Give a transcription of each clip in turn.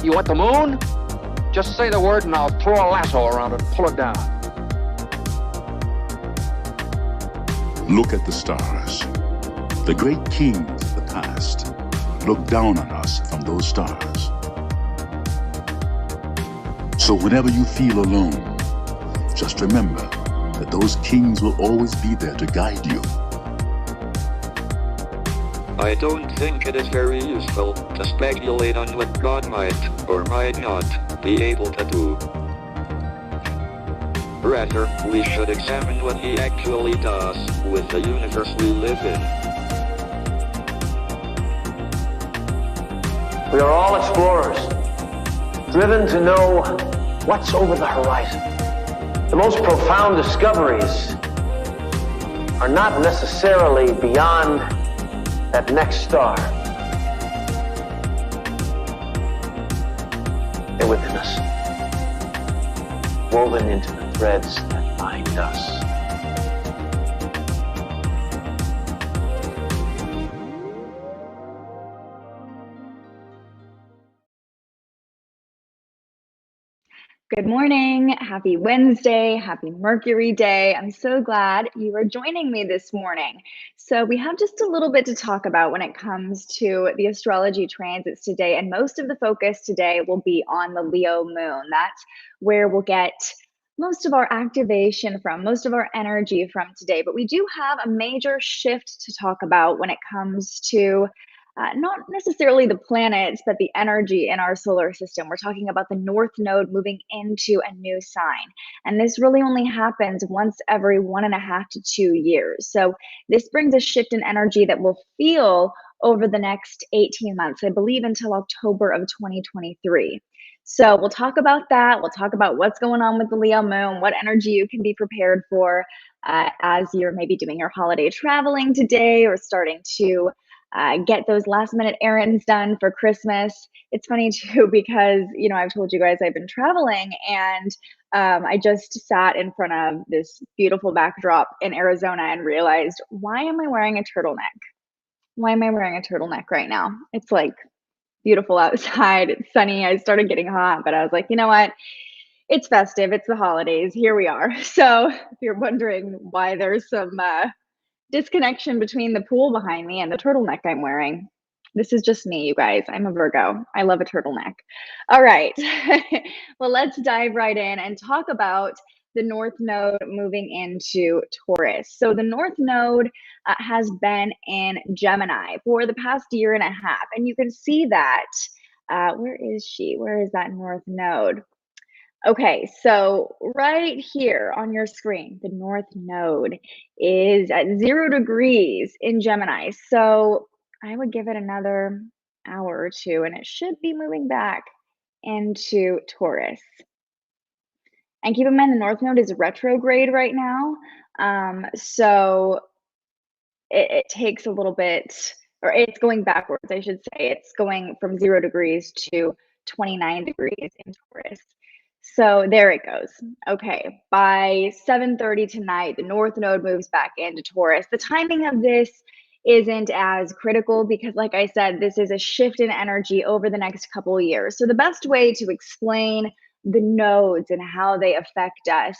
You want the moon? Just say the word and I'll throw a lasso around it and pull it down. Look at the stars. The great kings of the past look down on us from those stars. So whenever you feel alone, just remember that those kings will always be there to guide you. I don't think it is very useful to speculate on what God might or might not be able to do. Rather, we should examine what he actually does with the universe we live in. We are all explorers, driven to know what's over the horizon. The most profound discoveries are not necessarily beyond that next star. They're within us, woven into the threads that bind us. Good morning, happy Wednesday, happy Mercury Day. I'm so glad you are joining me this morning. So we have just a little bit to talk about when it comes to the astrology transits today, and most of the focus today will be on the Leo moon. That's where we'll get most of our activation from, most of our energy from today. But we do have a major shift to talk about when it comes to not necessarily the planets, but the energy in our solar system. We're talking about the North Node moving into a new sign. And this really only happens once every 1.5 to 2 years. So this brings a shift in energy that we'll feel over the next 18 months, I believe until October of 2023. So we'll talk about that. We'll talk about what's going on with the Leo moon, what energy you can be prepared for as you're maybe doing your holiday traveling today or starting to get those last minute errands done for Christmas. It's funny too, because, you know, I've told you guys I've been traveling, and I just sat in front of this beautiful backdrop in Arizona and realized, why am I wearing a turtleneck? Why am I wearing a turtleneck right now? It's like beautiful outside. It's sunny. I started getting hot, but I was like, you know what? It's festive. It's the holidays. Here we are. So if you're wondering why there's some disconnection between the pool behind me and the turtleneck I'm wearing. This is just me, you guys. I'm a Virgo. I love a turtleneck. All right. Well, let's dive right in and talk about the North Node moving into Taurus. So the North Node has been in Gemini for the past 1.5 years. And you can see that, where is she? Where is that North Node? Okay, so right here on your screen, the North Node is at 0 degrees in Gemini. So I would give it another hour or two, and it should be moving back into Taurus. And keep in mind, the North Node is retrograde right now. So it takes a little bit, or it's going backwards, I should say. It's going from 0 degrees to 29 degrees in Taurus. So there it goes. Okay, by 7:30 tonight, the North Node moves back into Taurus. The timing of this isn't as critical because, like I said, this is a shift in energy over the next couple of years. So the best way to explain the nodes and how they affect us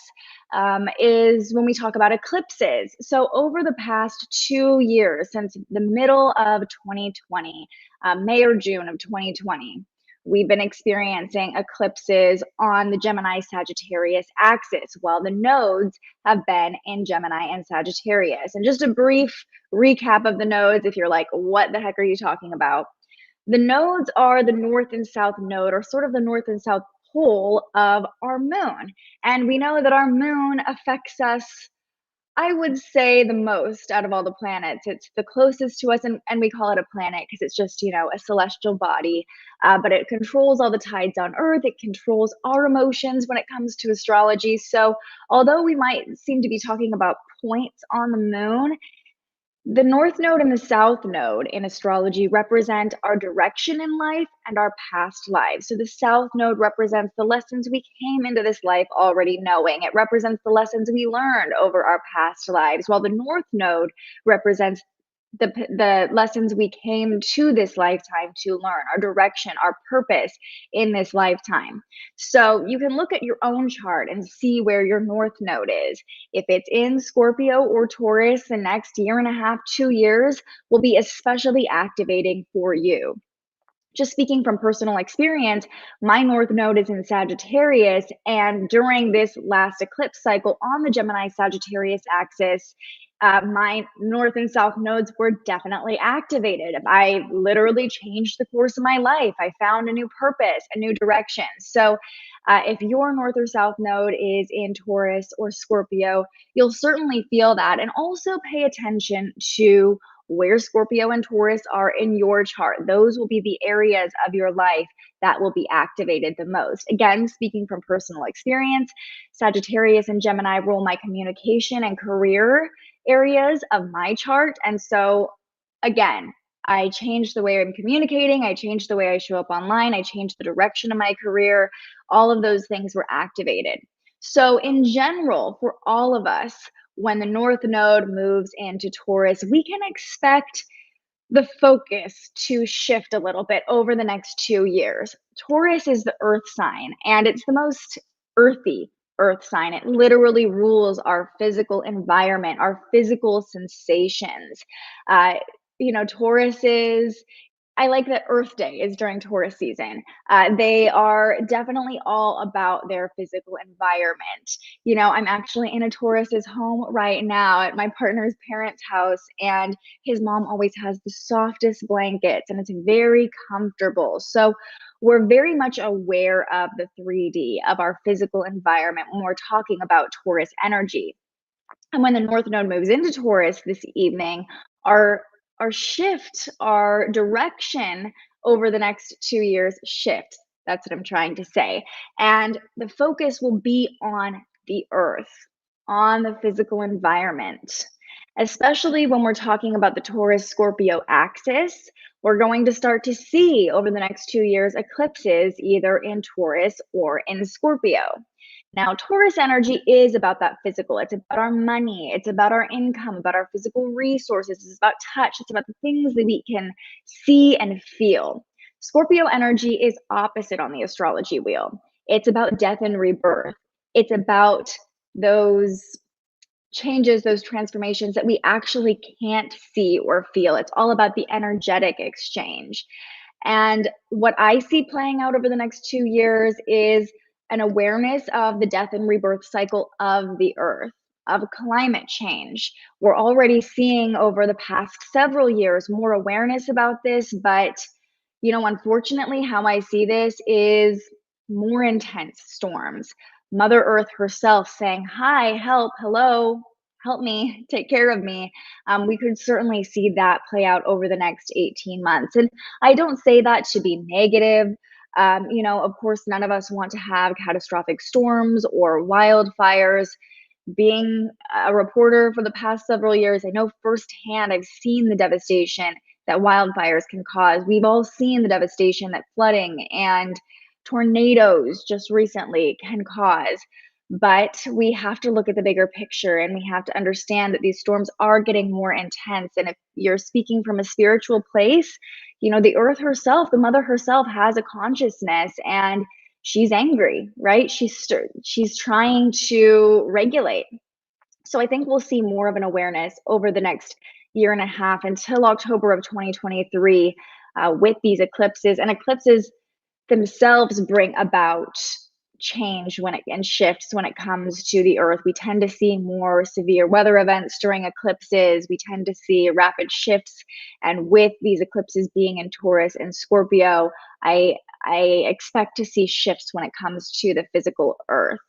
is when we talk about eclipses. So over the past 2 years, since the middle of 2020, May or June of 2020, we've been experiencing eclipses on the Gemini-Sagittarius axis, while the nodes have been in Gemini and Sagittarius. And just a brief recap of the nodes, if you're like, what the heck are you talking about? The nodes are the north and south node, or sort of the north and south pole of our moon. And we know that our moon affects us I would say the most out of all the planets. It's the closest to us, and we call it a planet because it's just, a celestial body. But it controls all the tides on Earth. It controls our emotions when it comes to astrology. So, although we might seem to be talking about points on the moon, the North Node and the South Node in astrology represent our direction in life and our past lives. So the South Node represents the lessons we came into this life already knowing. It represents the lessons we learned over our past lives, while the North Node represents the lessons we came to this lifetime to learn, our direction, our purpose in this lifetime. So you can look at your own chart and see where your North Node is. If it's in Scorpio or Taurus, the next year and a half, 2 years will be especially activating for you. Just speaking from personal experience, my North Node is in Sagittarius, and during this last eclipse cycle on the Gemini Sagittarius axis, my North and South nodes were definitely activated. I literally changed the course of my life. I found a new purpose, a new direction. So, if your North or South node is in Taurus or Scorpio, you'll certainly feel that. And also pay attention to where Scorpio and Taurus are in your chart. Those will be the areas of your life that will be activated the most. Again, speaking from personal experience, Sagittarius and Gemini rule my communication and career areas of my chart. And so, again, I changed the way I'm communicating. I changed the way I show up online. I changed the direction of my career. All of those things were activated. So, in general, for all of us, when the North Node moves into Taurus, we can expect the focus to shift a little bit over the next 2 years. Taurus is the earth sign, and it's the most earthy earth sign. It literally rules our physical environment, our physical sensations. Uh, Taurus is, I like that Earth Day is during Taurus season. They are definitely all about their physical environment. I'm actually in a Taurus's home right now at my partner's parents' house, and his mom always has the softest blankets, and it's very comfortable. So we're very much aware of the 3D of our physical environment when we're talking about Taurus energy. And when the North Node moves into Taurus this evening, our our direction over the next 2 years shifts. That's what I'm trying to say. And the focus will be on the earth, on the physical environment. Especially when we're talking about the Taurus Scorpio axis, we're going to start to see over the next 2 years eclipses either in Taurus or in Scorpio. Now, Taurus energy is about that physical. It's about our money. It's about our income, about our physical resources. It's about touch. It's about the things that we can see and feel. Scorpio energy is opposite on the astrology wheel. It's about death and rebirth. It's about those changes, those transformations that we actually can't see or feel. It's all about the energetic exchange. And what I see playing out over the next 2 years is an awareness of the death and rebirth cycle of the earth, of climate change. We're already seeing over the past several years more awareness about this, but unfortunately, how I see this is more intense storms. Mother Earth herself saying, "Hi, help, hello, help me, take care of me." We could certainly see that play out over the next 18 months. And I don't say that to be negative. Of course, none of us want to have catastrophic storms or wildfires. Being a reporter for the past several years, I know firsthand, I've seen the devastation that wildfires can cause. We've all seen the devastation that flooding and tornadoes just recently can cause. But we have to look at the bigger picture, and we have to understand that these storms are getting more intense. And if you're speaking from a spiritual place, the earth herself, the mother herself has a consciousness, and she's angry, right? She's trying to regulate. So I think we'll see more of an awareness over the next year and a half until October of 2023 with these eclipses. And eclipses themselves bring about change and shifts when it comes to the earth. We tend to see more severe weather events during eclipses. We tend to see rapid shifts. And with these eclipses being in Taurus and Scorpio, I expect to see shifts when it comes to the physical earth.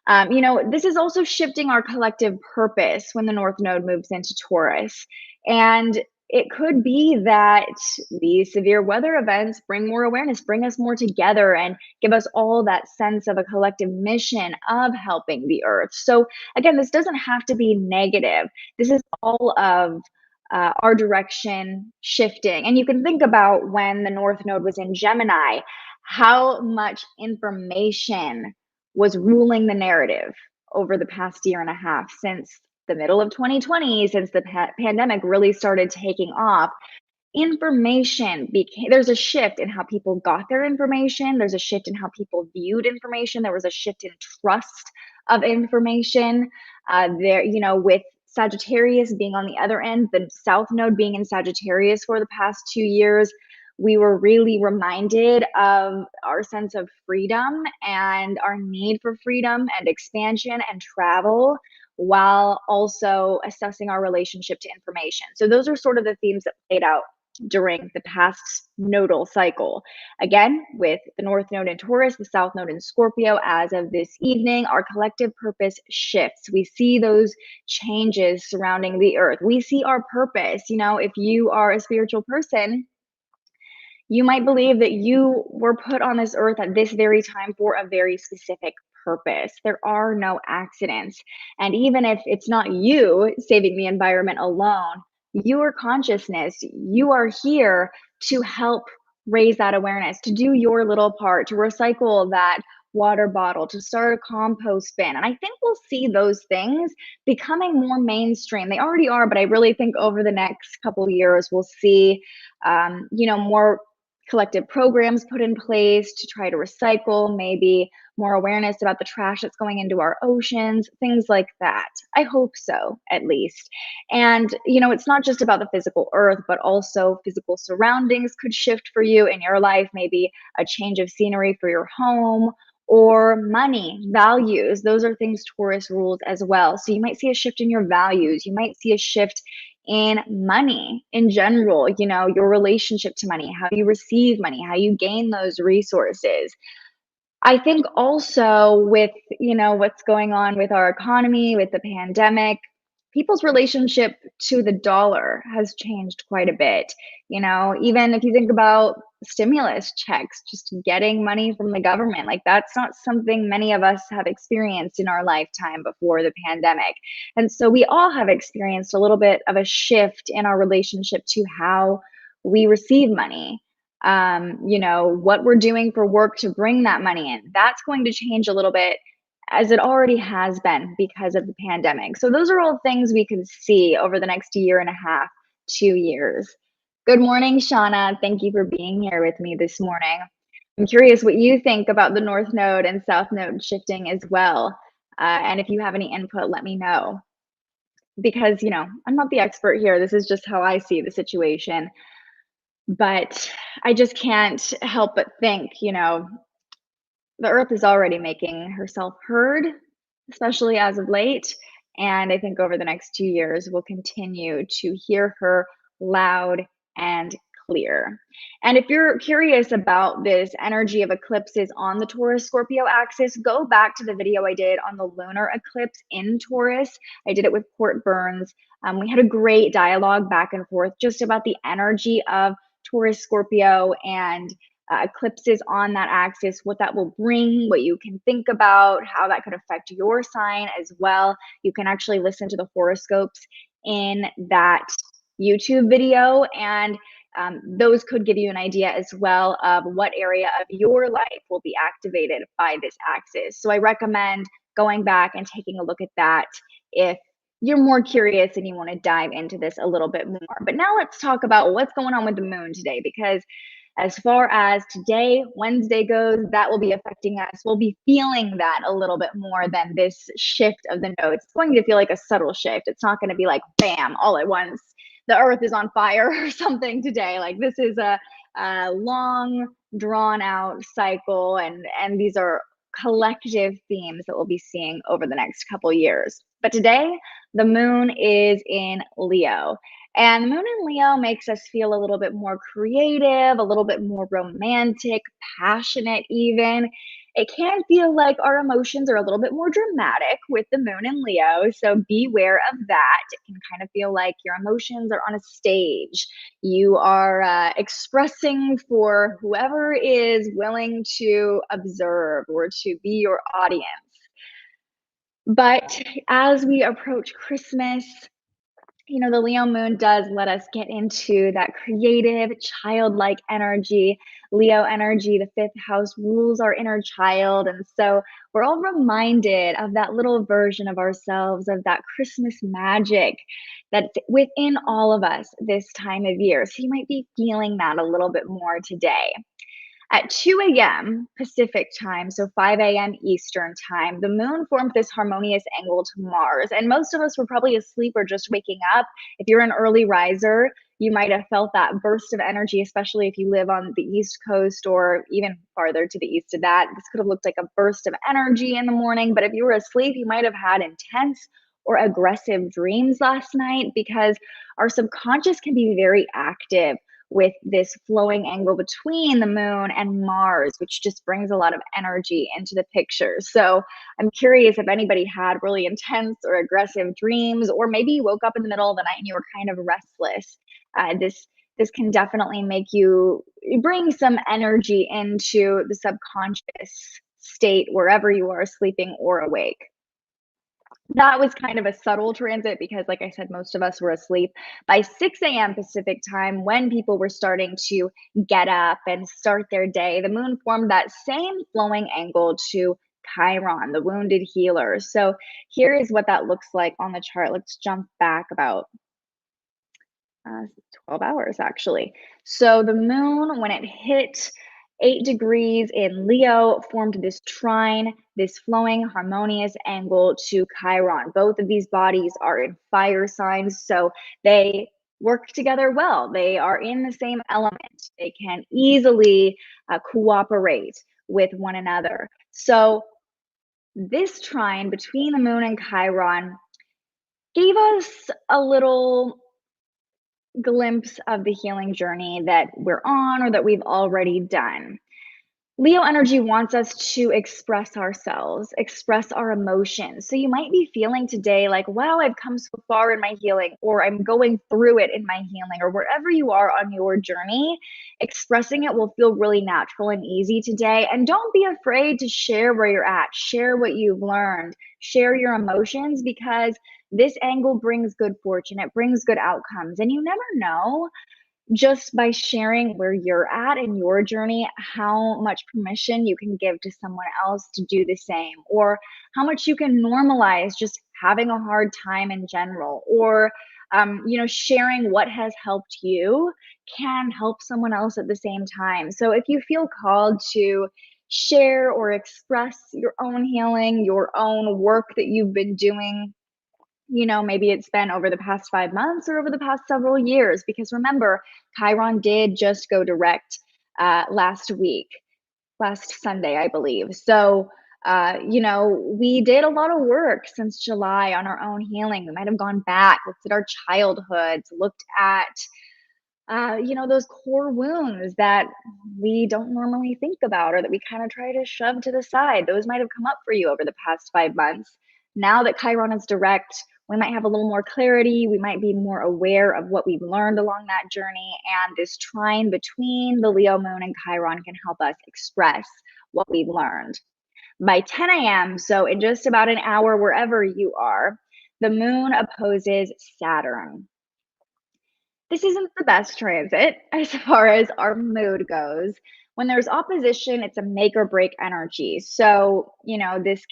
This is also shifting our collective purpose when the North Node moves into Taurus. And it could be that these severe weather events bring more awareness, bring us more together, and give us all that sense of a collective mission of helping the earth. So, again, this doesn't have to be negative. This is all of our direction shifting. And you can think about when the North Node was in Gemini, how much information was ruling the narrative over the past year and a half since the middle of 2020, since the pandemic really started taking off. Information became, there's a shift in how people got their information. There's a shift in how people viewed information. There was a shift in trust of information. With Sagittarius being on the other end, the South Node being in Sagittarius for the past 2 years, we were really reminded of our sense of freedom and our need for freedom and expansion and travel, while also assessing our relationship to information. So those are sort of the themes that played out during the past nodal cycle. Again, with the North Node in Taurus, the South Node in Scorpio, as of this evening, our collective purpose shifts. We see those changes surrounding the earth. We see our purpose. If you are a spiritual person, you might believe that you were put on this earth at this very time for a very specific purpose. There are no accidents. And even if it's not you saving the environment alone, your consciousness, you are here to help raise that awareness, to do your little part, to recycle that water bottle, to start a compost bin. And I think we'll see those things becoming more mainstream. They already are, but I really think over the next couple of years, we'll see, more collective programs put in place to try to recycle, maybe more awareness about the trash that's going into our oceans, things like that. I hope so, at least. And, it's not just about the physical earth, but also physical surroundings could shift for you in your life, maybe a change of scenery for your home, or money, values. Those are things Taurus rules as well. So you might see a shift in your values. You might see a shift in money in general, your relationship to money, how you receive money, how you gain those resources. I think also with, what's going on with our economy, with the pandemic, people's relationship to the dollar has changed quite a bit. Even if you think about stimulus checks, just getting money from the government, like that's not something many of us have experienced in our lifetime before the pandemic. And so we all have experienced a little bit of a shift in our relationship to how we receive money. What we're doing for work to bring that money in, that's going to change a little bit, as it already has been because of the pandemic. So those are all things we can see over the next year and a half, 2 years. Good morning, Shauna. Thank you for being here with me this morning. I'm curious what you think about the North Node and South Node shifting as well. And if you have any input, let me know. Because, I'm not the expert here. This is just how I see the situation. But I just can't help but think, the earth is already making herself heard, especially as of late. And I think over the next 2 years, we'll continue to hear her loud and clear. And if you're curious about this energy of eclipses on the Taurus Scorpio axis, go back to the video I did on the lunar eclipse in Taurus. I did it with Port Burns. We had a great dialogue back and forth just about the energy of Taurus Scorpio and eclipses on that axis, what that will bring, what you can think about, how that could affect your sign as well. You can actually listen to the horoscopes in that YouTube video, and those could give you an idea as well of what area of your life will be activated by this axis. So I recommend going back and taking a look at that if you're more curious and you want to dive into this a little bit more. But now let's talk about what's going on with the moon today, because as far as today, Wednesday goes, that will be affecting us. We'll be feeling that a little bit more than this shift of the nodes. It's going to feel like a subtle shift. It's not going to be like, bam, all at once, the earth is on fire or something today. Like this is a long, drawn out cycle, and these are collective themes that we'll be seeing over the next couple years. But today, the moon is in Leo. And the moon in Leo makes us feel a little bit more creative, a little bit more romantic, passionate even. It can feel like our emotions are a little bit more dramatic with the moon in Leo, so beware of that. It can kind of feel like your emotions are on a stage. You are expressing for whoever is willing to observe or to be your audience. But as we approach Christmas, the Leo moon does let us get into that creative, childlike energy. Leo energy, the fifth house, rules our inner child. And so we're all reminded of that little version of ourselves, of that Christmas magic that's within all of us this time of year. So you might be feeling that a little bit more today. At 2 a.m. Pacific time, so 5 a.m. Eastern time, the moon formed this harmonious angle to Mars. And most of us were probably asleep or just waking up. If you're an early riser, you might have felt that burst of energy, especially if you live on the East Coast or even farther to the east of that. This could have looked like a burst of energy in the morning. But if you were asleep, you might have had intense or aggressive dreams last night, because our subconscious can be very active with this flowing angle between the moon and Mars, which just brings a lot of energy into the picture. So I'm curious if anybody had really intense or aggressive dreams, or maybe you woke up in the middle of the night and you were kind of restless. This can definitely make you bring some energy into the subconscious state wherever you are sleeping or awake. That was kind of a subtle transit because, like I said, most of us were asleep. By 6 a.m. Pacific time, when people were starting to get up and start their day, the moon formed that same flowing angle to Chiron, the wounded healer. So here is what that looks like on the chart. Let's jump back about 12 hours, actually. So the moon, when it hit 8 degrees in Leo, formed this trine, this flowing harmonious angle to Chiron. Both of these bodies are in fire signs, so they work together well. They are in the same element. They can easily cooperate with one another. So this trine between the moon and Chiron gave us a little glimpse of the healing journey that we're on or that we've already done. Leo energy wants us to express ourselves, express our emotions. So you might be feeling today like, wow, I've come so far in my healing, or I'm going through it in my healing, or wherever you are on your journey, expressing it will feel really natural and easy today. And don't be afraid to share where you're at, share what you've learned, share your emotions, because this angle brings good fortune, it brings good outcomes. And you never know, just by sharing where you're at in your journey, how much permission you can give to someone else to do the same, or how much you can normalize just having a hard time in general, or sharing what has helped you can help someone else at the same time. So if you feel called to share or express your own healing, your own work that you've been doing, maybe it's been over the past 5 months or over the past several years, because remember, Chiron did just go direct last Sunday, I believe. So, we did a lot of work since July on our own healing. We might have gone back, looked at our childhoods, looked at, those core wounds that we don't normally think about or that we kind of try to shove to the side. Those might have come up for you over the past 5 months. Now that Chiron is direct, we might have a little more clarity. We might be more aware of what we've learned along that journey. And this trine between the Leo moon and Chiron can help us express what we've learned. By 10 a.m., so in just about an hour, wherever you are, the moon opposes Saturn. This isn't the best transit as far as our mood goes. When there's opposition, it's a make or break energy. So, this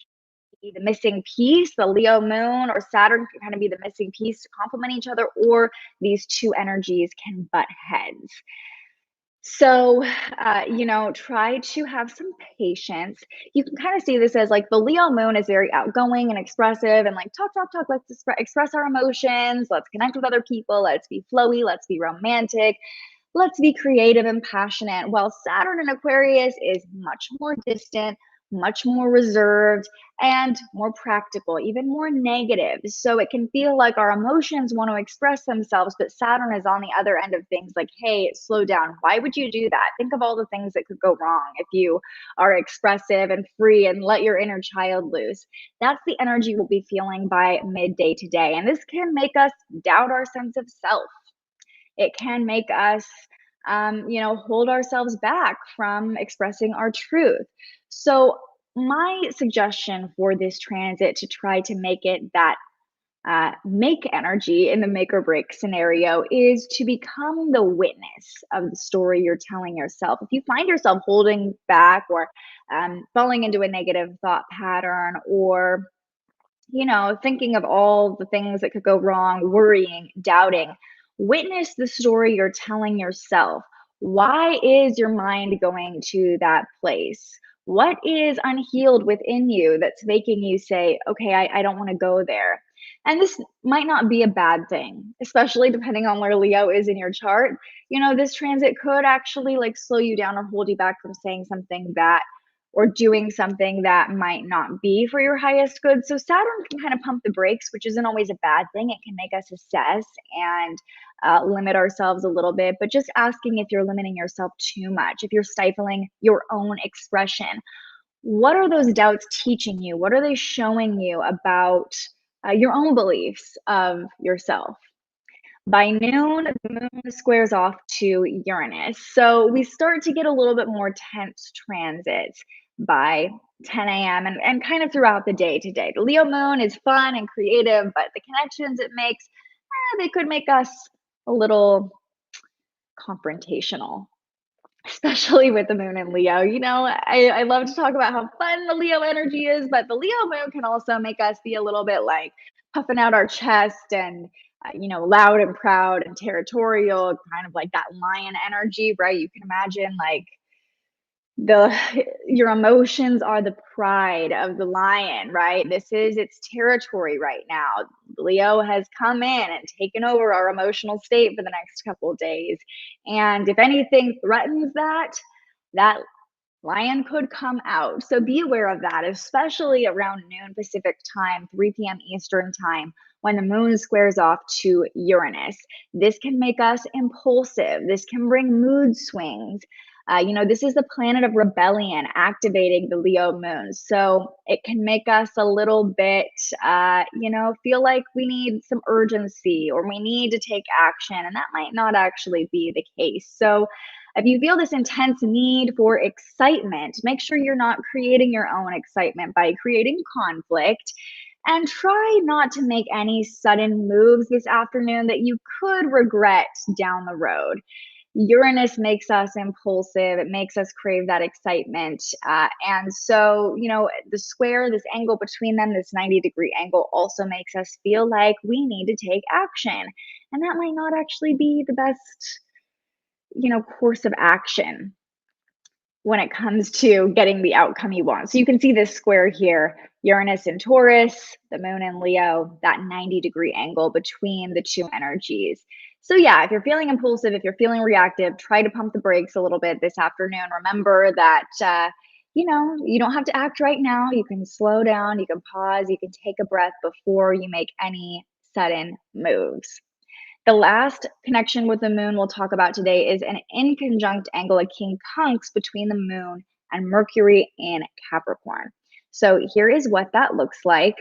the missing piece, the Leo moon or Saturn can kind of be the missing piece to complement each other, or these two energies can butt heads. So, try to have some patience. You can kind of see this as like the Leo moon is very outgoing and expressive and like talk. Let's express our emotions. Let's connect with other people. Let's be flowy. Let's be romantic. Let's be creative and passionate. While Saturn in Aquarius is much more distant, much more reserved, and more practical, even more negative. So it can feel like our emotions want to express themselves, but Saturn is on the other end of things like, hey, slow down. Why would you do that? Think of all the things that could go wrong if you are expressive and free and let your inner child loose. That's the energy we'll be feeling by midday today. And this can make us doubt our sense of self. It can make us, hold ourselves back from expressing our truth. So, my suggestion for this transit to try to make it that make energy in the make or break scenario is to become the witness of the story you're telling yourself. If you find yourself holding back or falling into a negative thought pattern, or thinking of all the things that could go wrong, worrying, doubting, witness the story you're telling yourself. Why is your mind going to that place? What is unhealed within you that's making you say, okay, I don't want to go there? And this might not be a bad thing, especially depending on where Leo is in your chart. This transit could actually like slow you down or hold you back from saying something that or doing something that might not be for your highest good. So Saturn can kind of pump the brakes, which isn't always a bad thing. It can make us assess and limit ourselves a little bit, but just asking if you're limiting yourself too much, if you're stifling your own expression. What are those doubts teaching you? What are they showing you about your own beliefs of yourself? By noon, the moon squares off to Uranus. So we start to get a little bit more tense transits by 10 a.m. And kind of throughout the day today. The Leo moon is fun and creative, but the connections it makes, they could make us a little confrontational, especially with the moon in Leo. I love to talk about how fun the Leo energy is, but the Leo moon can also make us be a little bit like puffing out our chest and, loud and proud and territorial, kind of like that lion energy, right? You can imagine like your emotions are the pride of the lion, right? This is its territory right now. Leo has come in and taken over our emotional state for the next couple of days. And if anything threatens that lion could come out. So be aware of that, especially around noon Pacific time, 3 p.m. Eastern time, when the moon squares off to Uranus. This can make us impulsive. This can bring mood swings. This is the planet of rebellion activating the Leo moon. So it can make us a little bit, feel like we need some urgency or we need to take action. And that might not actually be the case. So if you feel this intense need for excitement, make sure you're not creating your own excitement by creating conflict. And try not to make any sudden moves this afternoon that you could regret down the road. Uranus makes us impulsive. It makes us crave that excitement. And so, the square, this angle between them, this 90-degree angle also makes us feel like we need to take action. And that might not actually be the best, course of action when it comes to getting the outcome you want. So you can see this square here, Uranus in Taurus, the moon in Leo, that 90-degree angle between the two energies. So yeah, if you're feeling impulsive, if you're feeling reactive, try to pump the brakes a little bit this afternoon. Remember that, you don't have to act right now. You can slow down, you can pause, you can take a breath before you make any sudden moves. The last connection with the moon we'll talk about today is an inconjunct angle, a quincunx between the moon and Mercury in Capricorn. So here is what that looks like.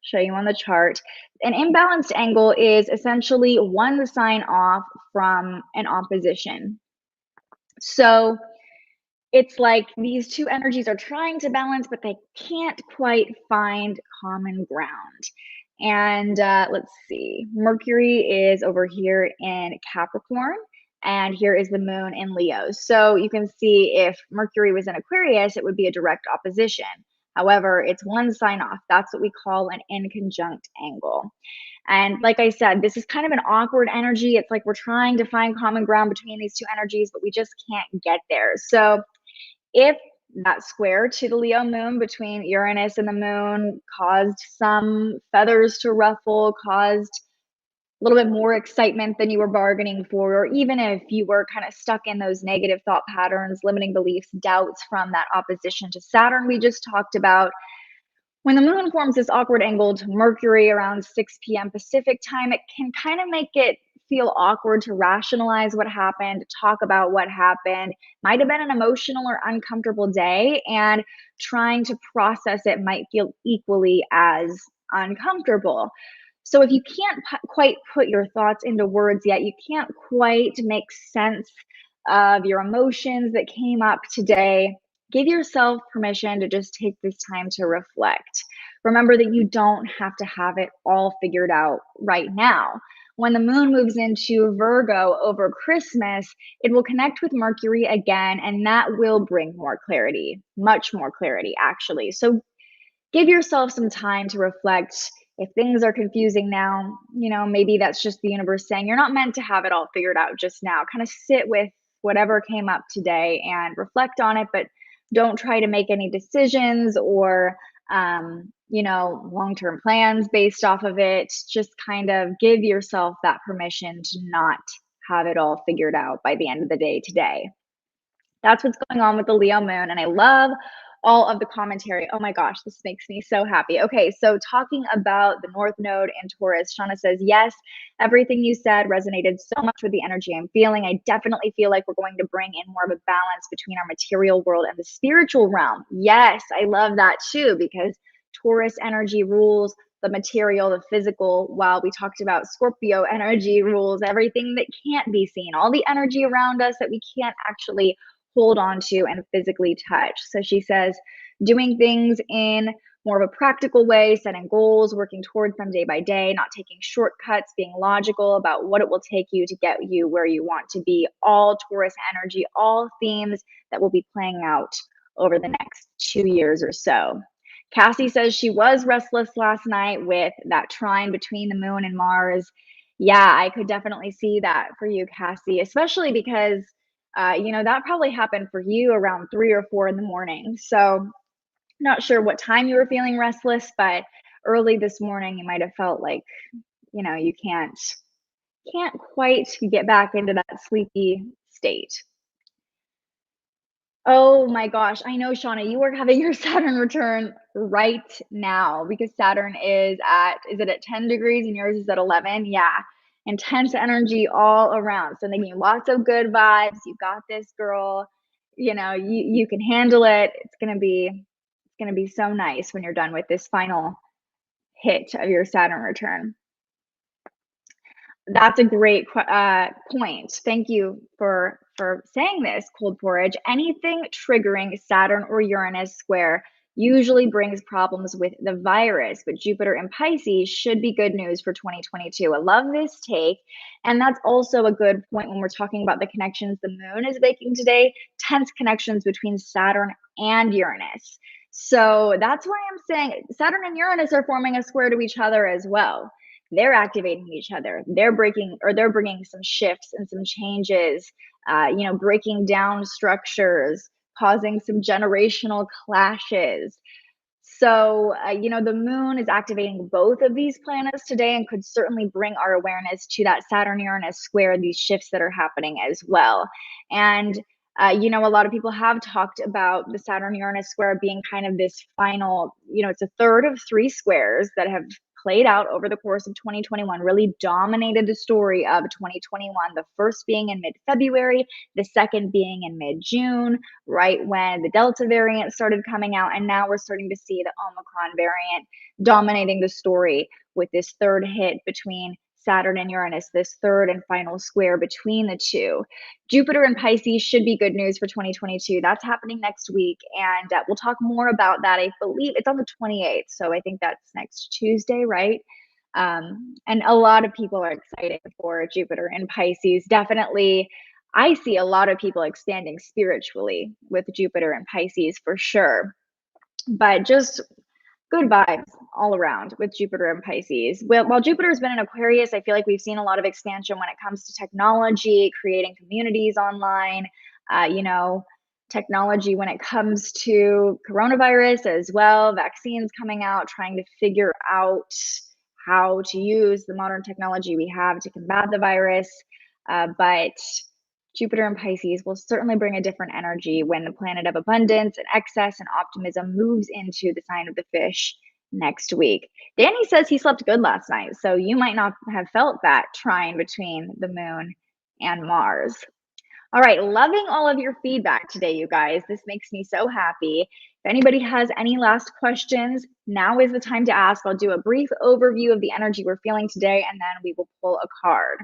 Show you on the chart. An imbalanced angle is essentially one sign off from an opposition. So it's like these two energies are trying to balance, but they can't quite find common ground. And let's see, Mercury is over here in Capricorn, and here is the moon in Leo. So you can see if Mercury was in Aquarius, it would be a direct opposition. However, it's one sign off. That's what we call an inconjunct angle. And like I said, this is kind of an awkward energy. It's like we're trying to find common ground between these two energies, but we just can't get there. So if that square to the Leo moon between Uranus and the moon caused some feathers to ruffle, caused little bit more excitement than you were bargaining for, or even if you were kind of stuck in those negative thought patterns, limiting beliefs, doubts from that opposition to Saturn we just talked about. When the moon forms this awkward angle to Mercury around 6 p.m. Pacific time, it can kind of make it feel awkward to rationalize what happened, to talk about what happened. Might have been an emotional or uncomfortable day, and trying to process it might feel equally as uncomfortable. So if you can't quite put your thoughts into words yet, you can't quite make sense of your emotions that came up today, give yourself permission to just take this time to reflect. Remember that you don't have to have it all figured out right now. When the moon moves into Virgo over Christmas, it will connect with Mercury again, and that will bring more clarity, much more clarity, actually. So give yourself some time to reflect. If things are confusing now, maybe that's just the universe saying you're not meant to have it all figured out just now. Kind of sit with whatever came up today and reflect on it, but don't try to make any decisions or, long-term plans based off of it. Just kind of give yourself that permission to not have it all figured out by the end of the day today. That's what's going on with the Leo moon, and I love all of the commentary. Oh my gosh, this makes me so happy. Okay, so talking about the North Node and Taurus, Shauna says, yes, everything you said resonated so much with the energy I'm feeling. I definitely feel like we're going to bring in more of a balance between our material world and the spiritual realm. Yes, I love that too, because Taurus energy rules the material, the physical, while we talked about Scorpio energy rules everything that can't be seen, all the energy around us that we can't actually hold on to and physically touch. So she says, doing things in more of a practical way, setting goals, working towards them day by day, not taking shortcuts, being logical about what it will take you to get you where you want to be. All Taurus energy, all themes that will be playing out over the next 2 years or so. Cassie says she was restless last night with that trine between the moon and Mars. Yeah, I could definitely see that for you, Cassie, especially because that probably happened for you around 3 or 4 in the morning. So not sure what time you were feeling restless, but early this morning you might have felt like, you can't quite get back into that sleepy state. Oh my gosh, I know, Shauna, you are having your Saturn return right now because Saturn is it at 10 degrees and yours is at 11? Yeah. Intense energy all around. So thinking lots of good vibes. You got this, girl. You can handle it. It's gonna be so nice when you're done with this final hit of your Saturn return. That's a great point. Thank you for saying this, Cold Porridge. Anything triggering Saturn or Uranus square usually brings problems with the virus, but Jupiter in Pisces should be good news for 2022. I love this take. And that's also a good point when we're talking about the connections the moon is making today, tense connections between Saturn and Uranus. So that's why I'm saying Saturn and Uranus are forming a square to each other as well. They're activating each other. They're bringing some shifts and some changes, breaking down structures, causing some generational clashes. So, the moon is activating both of these planets today and could certainly bring our awareness to that Saturn Uranus square, these shifts that are happening as well. And, a lot of people have talked about the Saturn Uranus square being kind of this final, it's a third of 3 squares that have played out over the course of 2021, really dominated the story of 2021. The first being in mid-February, the second being in mid-June, right when the Delta variant started coming out. And now we're starting to see the Omicron variant dominating the story with this third hit between Saturn and Uranus, this third and final square between the two. Jupiter and Pisces should be good news for 2022. That's happening next week. And we'll talk more about that. I believe it's on the 28th. So I think that's next Tuesday, right? And a lot of people are excited for Jupiter and Pisces. Definitely, I see a lot of people expanding spiritually with Jupiter and Pisces for sure. But just good vibes all around with Jupiter and Pisces. While Jupiter's been in Aquarius, I feel like we've seen a lot of expansion when it comes to technology, creating communities online, technology when it comes to coronavirus as well, vaccines coming out, trying to figure out how to use the modern technology we have to combat the virus. But Jupiter in Pisces will certainly bring a different energy when the planet of abundance and excess and optimism moves into the sign of the fish next week. Danny says he slept good last night, so you might not have felt that trine between the moon and Mars. All right, loving all of your feedback today, you guys. This makes me so happy. If anybody has any last questions, now is the time to ask. I'll do a brief overview of the energy we're feeling today, and then we will pull a card.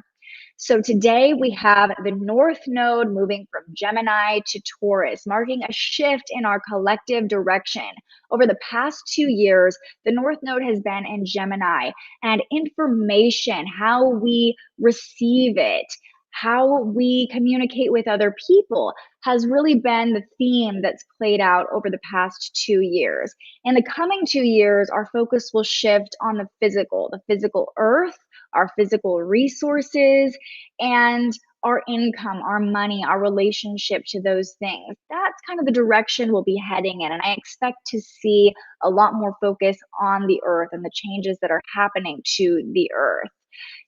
So today we have the North Node moving from Gemini to Taurus, marking a shift in our collective direction. Over the past 2 years, the North Node has been in Gemini, and information, how we receive it, how we communicate with other people has really been the theme that's played out over the past 2 years. In the coming 2 years, our focus will shift on the physical earth, our physical resources, and our income, our money, our relationship to those things. That's kind of the direction we'll be heading in. And I expect to see a lot more focus on the earth and the changes that are happening to the earth.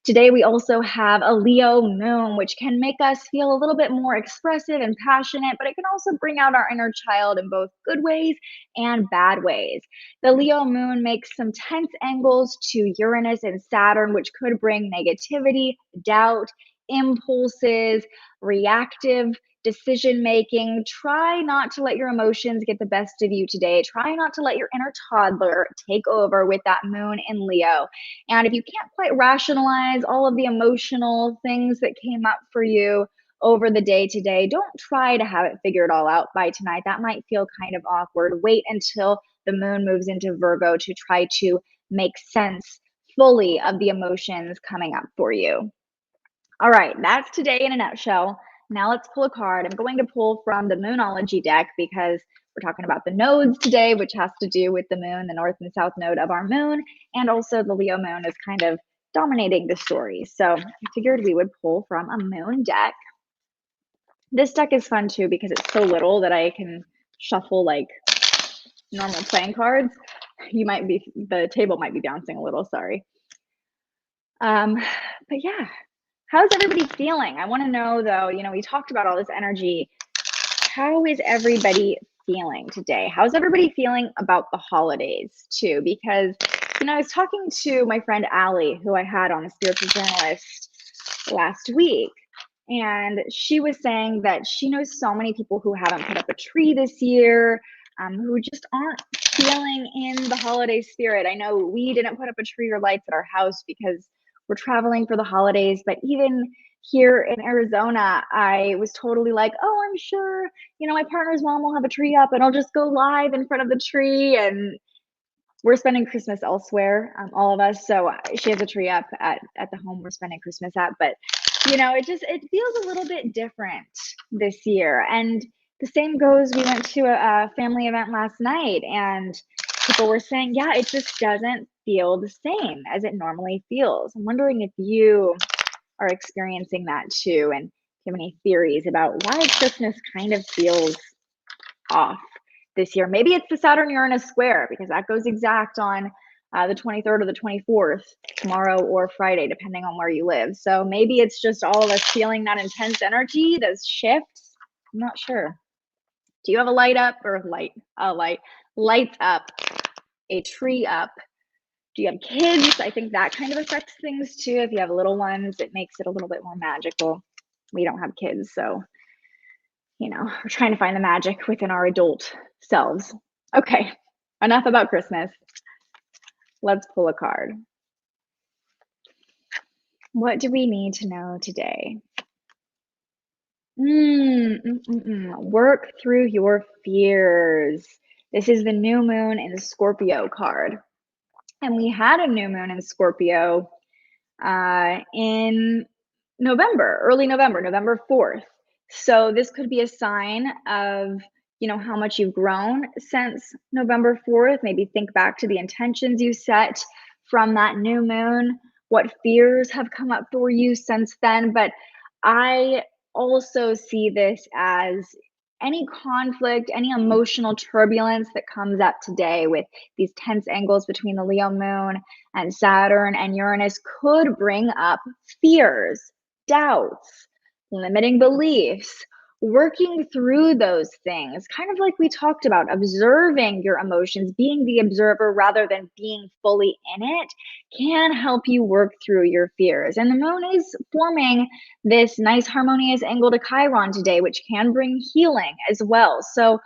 Today, we also have a Leo moon, which can make us feel a little bit more expressive and passionate, but it can also bring out our inner child in both good ways and bad ways. The Leo moon makes some tense angles to Uranus and Saturn, which could bring negativity, doubt, impulses, reactive decision making. Try not to let your emotions get the best of you today. Try not to let your inner toddler take over with that moon in Leo. And if you can't quite rationalize all of the emotional things that came up for you over the day today, don't try to have it figured all out by tonight. That might feel kind of awkward. Wait until the moon moves into Virgo to try to make sense fully of the emotions coming up for you. All right, that's today in a nutshell. Now let's pull a card. I'm going to pull from the Numerology deck because we're talking about the nodes today, which has to do with the moon, the north and south node of our moon, and also the Leo moon is kind of dominating the story. So I figured we would pull from a moon deck. This deck is fun too because it's so little that I can shuffle like normal playing cards. The table might be bouncing a little, sorry. But yeah. How's everybody feeling? I want to know though, we talked about all this energy. How is everybody feeling today? How's everybody feeling about the holidays too? Because, I was talking to my friend Allie, who I had on the Spiritual Journalist last week, and she was saying that she knows so many people who haven't put up a tree this year, who just aren't feeling in the holiday spirit. I know we didn't put up a tree or lights at our house because we're traveling for the holidays, but even here in Arizona, I was totally like, oh, I'm sure, my partner's mom will have a tree up and I'll just go live in front of the tree. And we're spending Christmas elsewhere, all of us. So she has a tree up at the home we're spending Christmas at. But, it feels a little bit different this year. And the same goes, we went to a family event last night and people were saying, yeah, it just doesn't feel the same as it normally feels. I'm wondering if you are experiencing that too, and if you have any theories about why Christmas kind of feels off this year. Maybe it's the Saturn-Uranus square, because that goes exact on the 23rd or the 24th, tomorrow or Friday, depending on where you live. So maybe it's just all of us feeling that intense energy, those shifts. I'm not sure. Do you have a lights up, a tree up? Do you have kids? I think that kind of affects things too. If you have little ones, it makes it a little bit more magical. We don't have kids, so, we're trying to find the magic within our adult selves. Okay, enough about Christmas. Let's pull a card. What do we need to know today? Work through your fears. This is the new moon in the Scorpio card. And we had a new moon in Scorpio in early November, November 4th. So this could be a sign of, how much you've grown since November 4th. Maybe think back to the intentions you set from that new moon, what fears have come up for you since then. But I also see this as any conflict, any emotional turbulence that comes up today with these tense angles between the Leo moon and Saturn and Uranus could bring up fears, doubts, limiting beliefs, working through those things, kind of like we talked about, observing your emotions, being the observer rather than being fully in it, can help you work through your fears. And the moon is forming this nice harmonious angle to Chiron today, which can bring healing as well. So,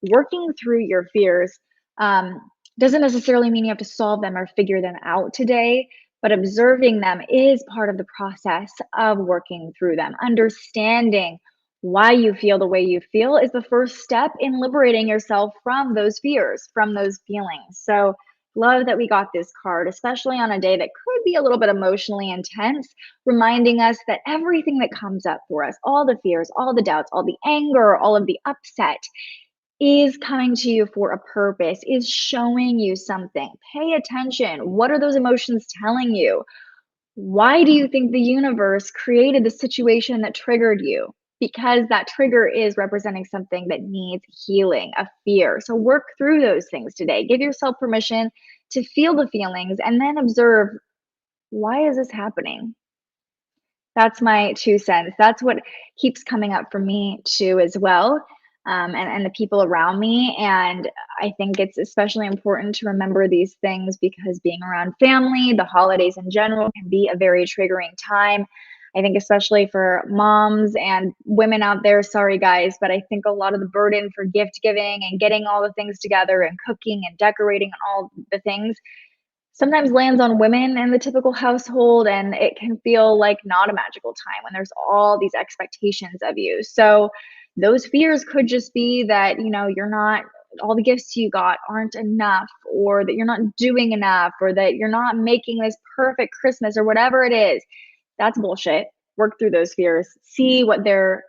working through your fears doesn't necessarily mean you have to solve them or figure them out today, but observing them is part of the process of working through them. Understanding why you feel the way you feel is the first step in liberating yourself from those fears, from those feelings. So, love that we got this card, especially on a day that could be a little bit emotionally intense, reminding us that everything that comes up for us, all the fears, all the doubts, all the anger, all of the upset, is coming to you for a purpose, is showing you something. Pay attention. What are those emotions telling you? Why do you think the universe created the situation that triggered you? Because that trigger is representing something that needs healing, a fear. So work through those things today. Give yourself permission to feel the feelings and then observe, why is this happening? That's my 2 cents. That's what keeps coming up for me too as well, and the people around me. And I think it's especially important to remember these things because being around family, the holidays in general, can be a very triggering time. I think especially for moms and women out there, sorry guys, but I think a lot of the burden for gift giving and getting all the things together and cooking and decorating and all the things sometimes lands on women in the typical household, and it can feel like not a magical time when there's all these expectations of you. So those fears could just be that, you're not, all the gifts you got aren't enough, or that you're not doing enough, or that you're not making this perfect Christmas, or whatever it is. That's bullshit. Work through those fears. See what they're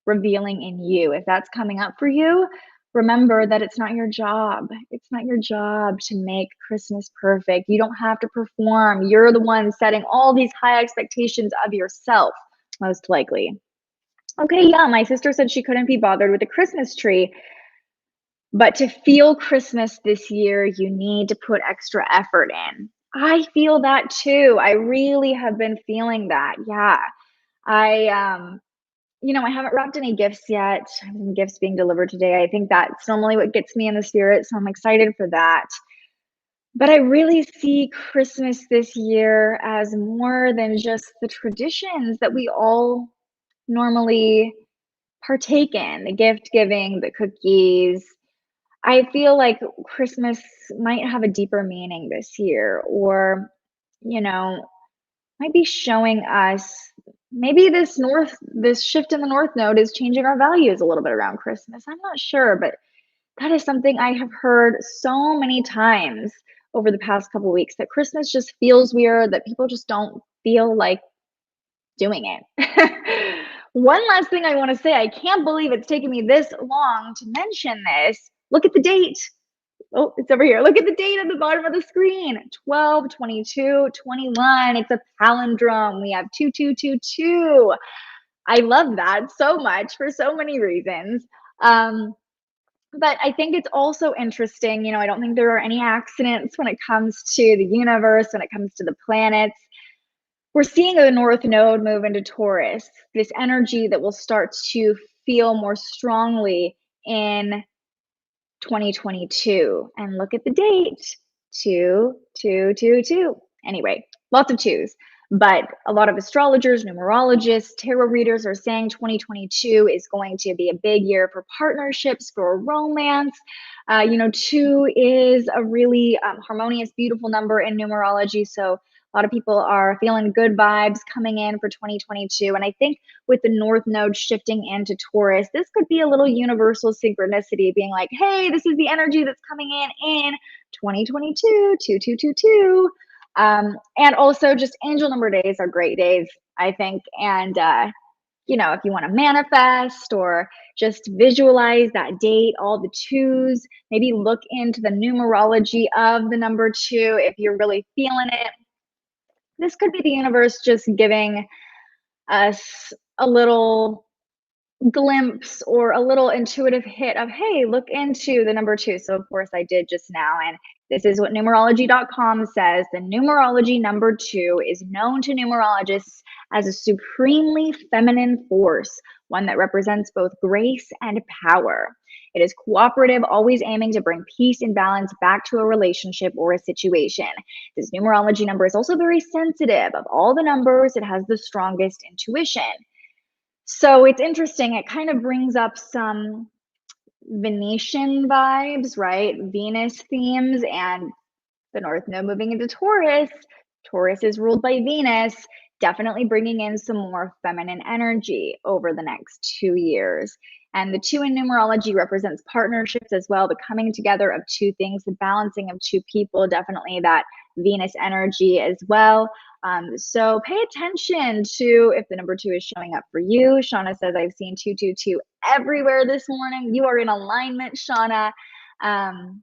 revealing in you. If that's coming up for you, remember that it's not your job. It's not your job to make Christmas perfect. You don't have to perform. You're the one setting all these high expectations of yourself, most likely. Okay, yeah, my sister said she couldn't be bothered with a Christmas tree. But to feel Christmas this year, you need to put extra effort in. I feel that too. I really have been feeling that. Yeah. I I haven't wrapped any gifts yet. Gifts being delivered today. I think that's normally what gets me in the spirit, so I'm excited for that. But I really see Christmas this year as more than just the traditions that we all normally partake in, the gift giving, the cookies. I feel like Christmas might have a deeper meaning this year, or, you know, might be showing us maybe this shift in the North Node is changing our values a little bit around Christmas. I'm not sure, but that is something I have heard so many times over the past couple weeks, that Christmas just feels weird, that people just don't feel like doing it. One last thing I want to say, I can't believe it's taken me this long to mention this. Look at the date. Oh, it's over here. Look at the date at the bottom of the screen. 12/22/21. It's a palindrome. We have 2222. I love that so much for so many reasons. But I think it's also interesting. I don't think there are any accidents when it comes to the universe, when it comes to the planets. We're seeing the North Node move into Taurus, this energy that will start to feel more strongly in 2022. And look at the date, 2222. Anyway, lots of twos. But a lot of astrologers, numerologists, tarot readers are saying 2022 is going to be a big year for partnerships, for romance. 2 is a really harmonious, beautiful number in numerology. So a lot of people are feeling good vibes coming in for 2022. And I think with the North Node shifting into Taurus, this could be a little universal synchronicity, being like, hey, this is the energy that's coming in 2022, 2222. And also just angel number days are great days, I think. And, if you want to manifest or just visualize that date, all the twos, maybe look into the numerology of the number 2 if you're really feeling it. This could be the universe just giving us a little glimpse or a little intuitive hit of, hey, look into the number 2. So of course I did just now, and this is what numerology.com says. The numerology number 2 is known to numerologists as a supremely feminine force, one that represents both grace and power. It is cooperative, always aiming to bring peace and balance back to a relationship or a situation. This numerology number is also very sensitive. Of all the numbers, it has the strongest intuition. So it's interesting. It kind of brings up some Venetian vibes, right? Venus themes, and the North Node moving into Taurus. Taurus is ruled by Venus, definitely bringing in some more feminine energy over the next 2 years. And the 2 in numerology represents partnerships as well, the coming together of 2 things, the balancing of 2 people, definitely that Venus energy as well. So pay attention to if the number 2 is showing up for you. Shauna says, I've seen 222 everywhere this morning. You are in alignment, Shauna. And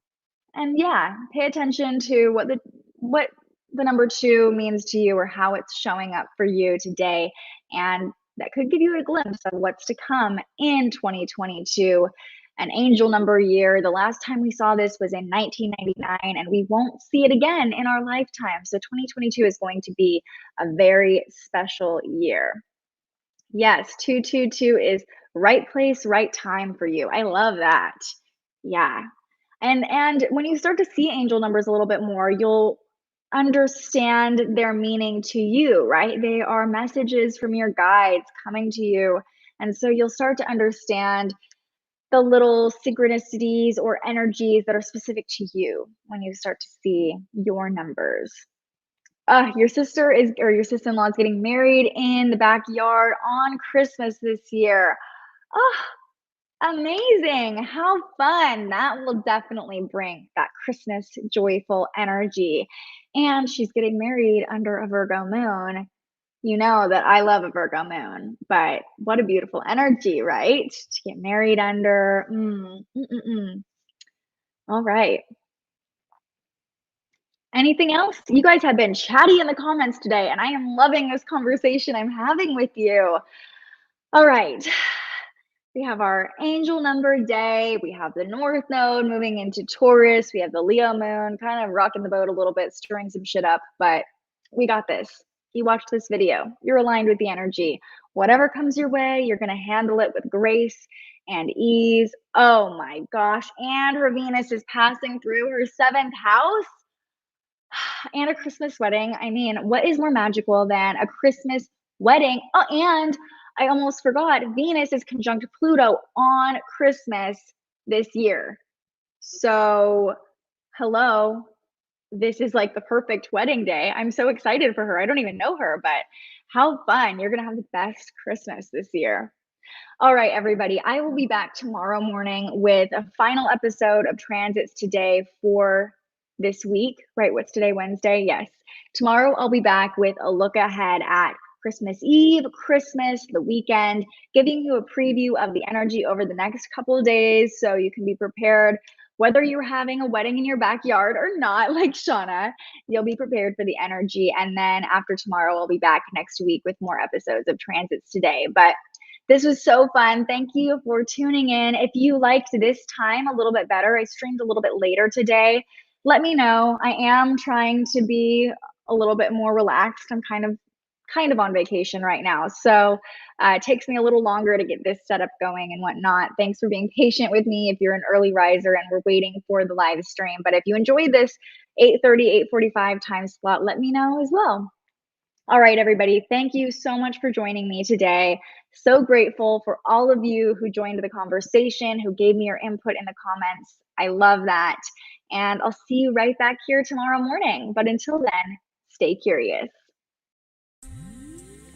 yeah, pay attention to what the number 2 means to you, or how it's showing up for you today. And that could give you a glimpse of what's to come in 2022. An angel number year. The last time we saw this was in 1999, and we won't see it again in our lifetime. So 2022 is going to be a very special year. Yes, 222 is right place, right time for you. I love that. Yeah. And when you start to see angel numbers a little bit more, you'll understand their meaning to you, right? They are messages from your guides coming to you. And so you'll start to understand the little synchronicities or energies that are specific to you when you start to see your numbers. Your sister-in-law is getting married in the backyard on Christmas this year. Amazing. How fun. That will definitely bring that Christmas joyful energy. And she's getting married under a Virgo moon. You know that I love a Virgo moon, but what a beautiful energy, right? To get married under. All right. Anything else? You guys have been chatty in the comments today, and I am loving this conversation I'm having with you. All right. We have our angel number day. We have the North Node moving into Taurus. We have the Leo moon kind of rocking the boat a little bit, stirring some shit up, but we got this. You watched this video. You're aligned with the energy. Whatever comes your way, you're going to handle it with grace and ease. Oh my gosh. And her Venus is passing through her 7th house. And a Christmas wedding. I mean, what is more magical than a Christmas wedding? Oh, and I almost forgot, Venus is conjunct Pluto on Christmas this year. So, hello, this is like the perfect wedding day. I'm so excited for her. I don't even know her, but how fun. You're going to have the best Christmas this year. All right, everybody, I will be back tomorrow morning with a final episode of Transits Today for this week, right? What's today, Wednesday? Yes. Tomorrow I'll be back with a look ahead at Christmas Eve, Christmas, the weekend, giving you a preview of the energy over the next couple of days so you can be prepared. Whether you're having a wedding in your backyard or not, like Shauna, you'll be prepared for the energy. And then after tomorrow, I'll be back next week with more episodes of Transits Today. But this was so fun. Thank you for tuning in. If you liked this time a little bit better, I streamed a little bit later today. Let me know. I am trying to be a little bit more relaxed. I'm kind of on vacation right now. So it takes me a little longer to get this setup going and whatnot. Thanks for being patient with me if you're an early riser and we're waiting for the live stream. But if you enjoyed this 8:30, 8:45 time slot, let me know as well. All right, everybody. Thank you so much for joining me today. So grateful for all of you who joined the conversation, who gave me your input in the comments. I love that. And I'll see you right back here tomorrow morning. But until then, stay curious.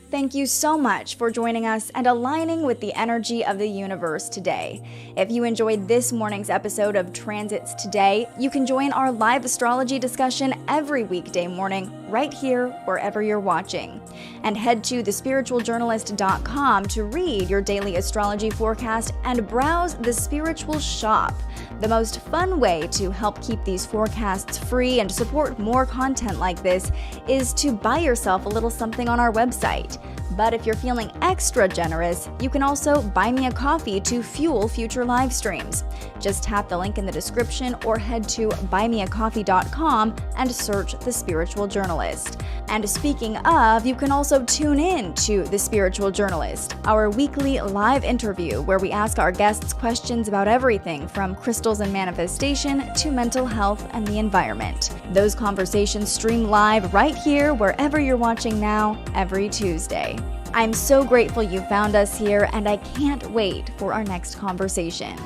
Thank you so much for joining us and aligning with the energy of the universe today. If you enjoyed this morning's episode of Transits Today, you can join our live astrology discussion every weekday morning right here wherever you're watching. And head to thespiritualjournalist.com to read your daily astrology forecast and browse the Spiritual Shop. The most fun way to help keep these forecasts free and support more content like this is to buy yourself a little something on our website. But if you're feeling extra generous, you can also buy me a coffee to fuel future live streams. Just tap the link in the description or head to buymeacoffee.com and search The Spiritual Journalist. And speaking of, you can also tune in to The Spiritual Journalist, our weekly live interview where we ask our guests questions about everything from crystals and manifestation to mental health and the environment. Those conversations stream live right here wherever you're watching now every Tuesday. I'm so grateful you found us here, and I can't wait for our next conversation.